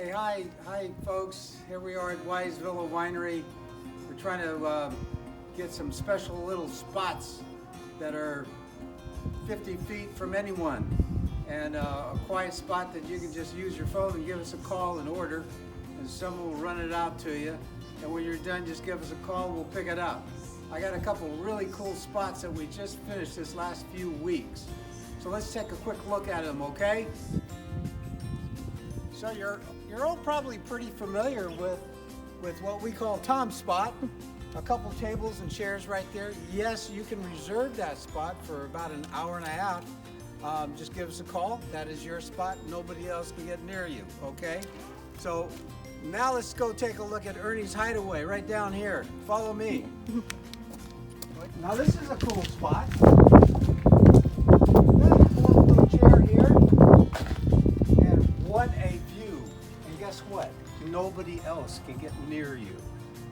Hey, hi folks. Here we are at Wisevilla Winery. We're trying to get some special little spots that are 50 feet from anyone, and a quiet spot that you can just use your phone and give us a call and order, and someone will run it out to you. And when you're done, just give us a call, we'll pick it up. I got a couple really cool spots that we just finished this last few weeks. So let's take a quick look at them, okay? So you're all probably pretty familiar with what we call Tom's spot. A couple tables and chairs right there. Yes, you can reserve that spot for about an hour and a half. Just give us a call. That is your spot. Nobody else can get near you, okay? So now let's go take a look at Ernie's Hideaway right down here. Follow me. Now this is a cool spot. Little chair here, and what a view. And guess what? Nobody else can get near you.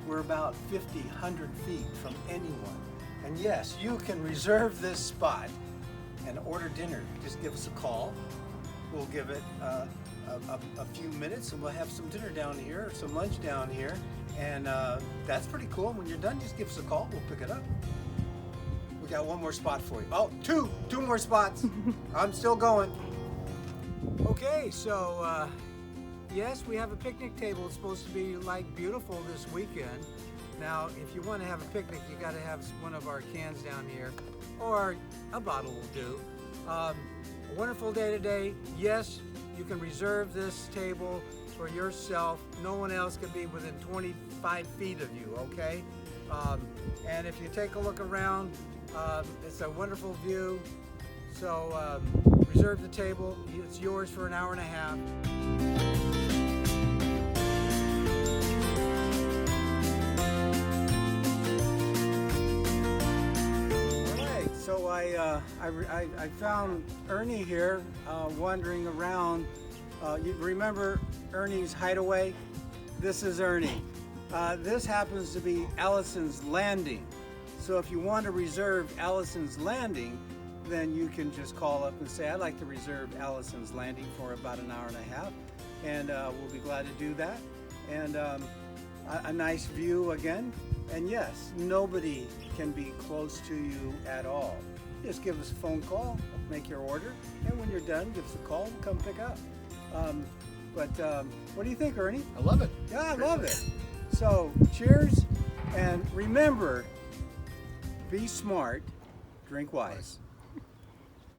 We're about 50, 100 feet from anyone. And yes, you can reserve this spot and order dinner. Just give us a call. We'll give it a few minutes and we'll have some dinner down here, or some lunch down here. And that's pretty cool. When you're done, just give us a call. We'll pick it up. We got one more spot for you. Oh, two more spots. I'm still going. Okay, so yes, we have a picnic table. It's supposed to be like beautiful this weekend. Now, if you want to have a picnic, you got to have one of our cans down here, or a bottle will do. A wonderful day today. Yes, you can reserve this table for yourself. No one else can be within 25 feet of you, okay? And if you take a look around, it's a wonderful view. So reserve the table. It's yours for an hour and a half. So I found Ernie here wandering around. You remember Ernie's Hideaway? This is Ernie. This happens to be Allisons Landing. So if you want to reserve Allisons Landing, then you can just call up and say, I'd like to reserve Allisons Landing for about an hour and a half. And we'll be glad to do that. And a nice view again. And yes, nobody can be close to you at all. Just give us a phone call, make your order, and when you're done, give us a call and come pick up. What do you think, Ernie? I love it. Yeah, I love it. So, cheers, and remember, be smart, drink wise.